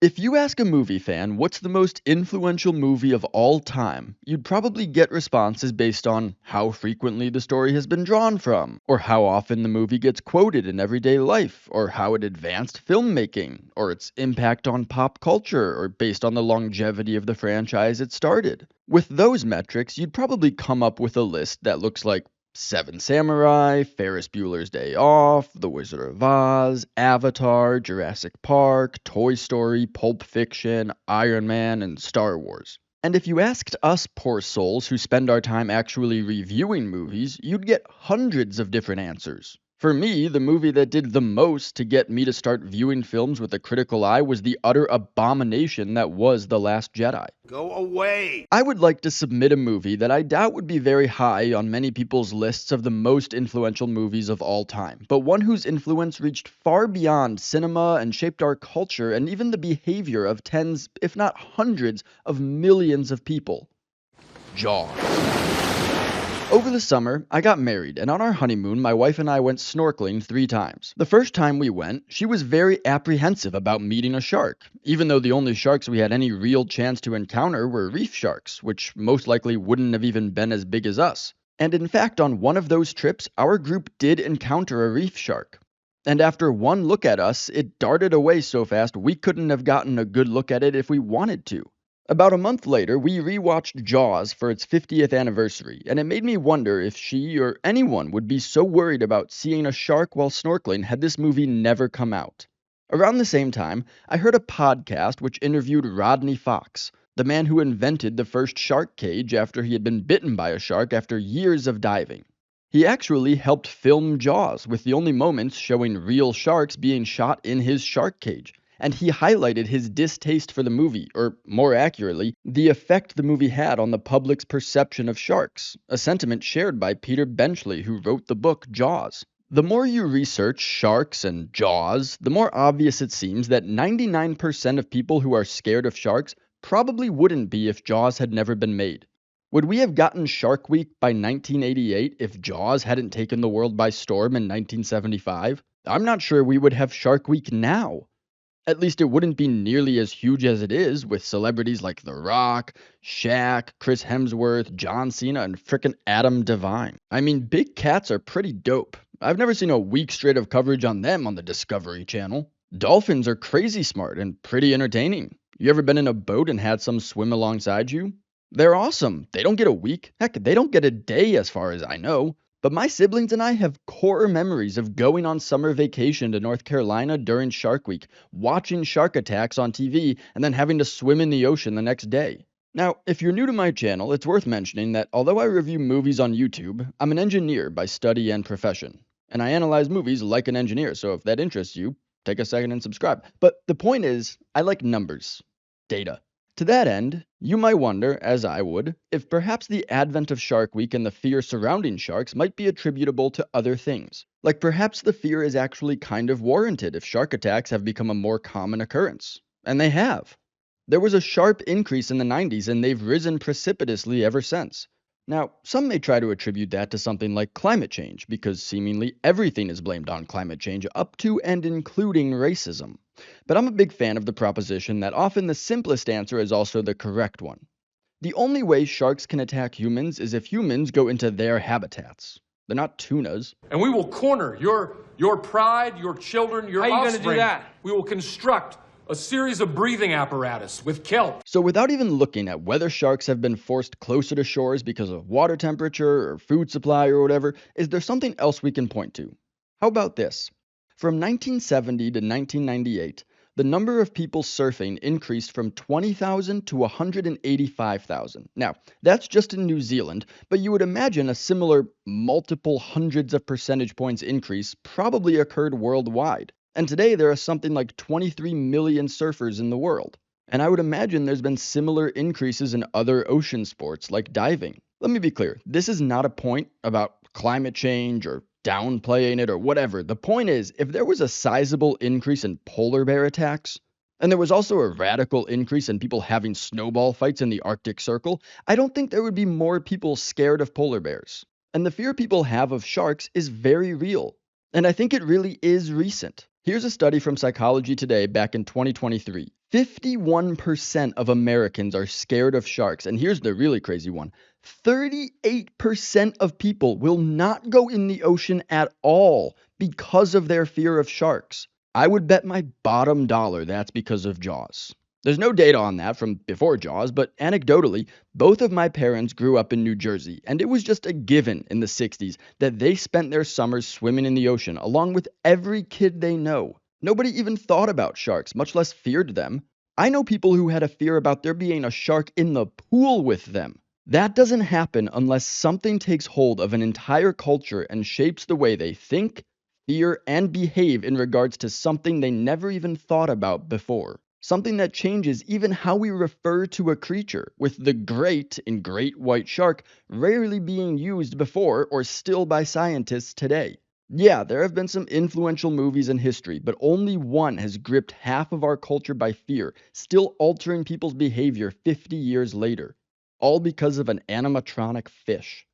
If you ask a movie fan what's the most influential movie of all time, you'd probably get responses based on how frequently the story has been drawn from, or how often the movie gets quoted in everyday life, or how it advanced filmmaking, or its impact on pop culture, or based on the longevity of the franchise it started. With those metrics, you'd probably come up with a list that looks like Seven Samurai, Ferris Bueller's Day Off, The Wizard of Oz, Avatar, Jurassic Park, Toy Story, Pulp Fiction, Iron Man, and Star Wars. And if you asked us poor souls who spend our time actually reviewing movies, you'd get hundreds of different answers. For me, the movie that did the most to get me to start viewing films with a critical eye was the utter abomination that was The Last Jedi. Go away! I would like to submit a movie that I doubt would be very high on many people's lists of the most influential movies of all time, but one whose influence reached far beyond cinema and shaped our culture and even the behavior of tens, if not hundreds, of millions of people. Jaws. Over the summer, I got married, and on our honeymoon, my wife and I went snorkeling 3 times. The first time we went, she was very apprehensive about meeting a shark, even though the only sharks we had any real chance to encounter were reef sharks, which most likely wouldn't have even been as big as us. And in fact, on one of those trips, our group did encounter a reef shark. And after one look at us, it darted away so fast we couldn't have gotten a good look at it if we wanted to. About a month later, we rewatched Jaws for its 50th anniversary, and it made me wonder if she or anyone would be so worried about seeing a shark while snorkeling had this movie never come out. Around the same time, I heard a podcast which interviewed Rodney Fox, the man who invented the first shark cage after he had been bitten by a shark after years of diving. He actually helped film Jaws, with the only moments showing real sharks being shot in his shark cage. And he highlighted his distaste for the movie, or more accurately, the effect the movie had on the public's perception of sharks, a sentiment shared by Peter Benchley, who wrote the book Jaws. The more you research sharks and Jaws, the more obvious it seems that 99% of people who are scared of sharks probably wouldn't be if Jaws had never been made. Would we have gotten Shark Week by 1988 if Jaws hadn't taken the world by storm in 1975? I'm not sure we would have Shark Week now. At least it wouldn't be nearly as huge as it is, with celebrities like The Rock, Shaq, Chris Hemsworth, John Cena, and frickin' Adam Devine. I mean, big cats are pretty dope. I've never seen a week straight of coverage on them on the Discovery Channel. Dolphins are crazy smart and pretty entertaining. You ever been in a boat and had some swim alongside you? They're awesome. They don't get a week. Heck, they don't get a day as far as I know. But my siblings and I have core memories of going on summer vacation to North Carolina during Shark Week, watching shark attacks on TV, and then having to swim in the ocean the next day. Now, if you're new to my channel, it's worth mentioning that although I review movies on YouTube, I'm an engineer by study and profession. And I analyze movies like an engineer, so if that interests you, take a second and subscribe. But the point is, I like numbers, data. To that end, you might wonder, as I would, if perhaps the advent of Shark Week and the fear surrounding sharks might be attributable to other things. Like perhaps the fear is actually kind of warranted if shark attacks have become a more common occurrence. And they have. There was a sharp increase in the 90s and they've risen precipitously ever since. Now, some may try to attribute that to something like climate change, because seemingly everything is blamed on climate change, up to and including racism. But I'm a big fan of the proposition that often the simplest answer is also the correct one. The only way sharks can attack humans is if humans go into their habitats. They're not tunas. And we will corner your pride, your children, your offspring. How are you going to do that? We will construct a series of breathing apparatus with kelp. So without even looking at whether sharks have been forced closer to shores because of water temperature or food supply or whatever, is there something else we can point to? How about this? From 1970 to 1998, the number of people surfing increased from 20,000 to 185,000. Now, that's just in New Zealand, but you would imagine a similar multiple hundreds of percentage points increase probably occurred worldwide. And today there are something like 23 million surfers in the world. And I would imagine there's been similar increases in other ocean sports like diving. Let me be clear, this is not a point about climate change or downplaying it or whatever. The point is, if there was a sizable increase in polar bear attacks, and there was also a radical increase in people having snowball fights in the Arctic Circle, I don't think there would be more people scared of polar bears. And the fear people have of sharks is very real. And I think it really is recent. Here's a study from Psychology Today back in 2023. 51% of Americans are scared of sharks. And here's the really crazy one: 38% of people will not go in the ocean at all because of their fear of sharks. I would bet my bottom dollar that's because of Jaws. There's no data on that from before Jaws, but anecdotally, both of my parents grew up in New Jersey, and it was just a given in the 60s that they spent their summers swimming in the ocean along with every kid they know. Nobody even thought about sharks, much less feared them. I know people who had a fear about there being a shark in the pool with them. That doesn't happen unless something takes hold of an entire culture and shapes the way they think, fear, and behave in regards to something they never even thought about before. Something that changes even how we refer to a creature, with the great in great white shark rarely being used before or still by scientists today. Yeah, there have been some influential movies in history, but only one has gripped half of our culture by fear, still altering people's behavior 50 years later. All because of an animatronic fish.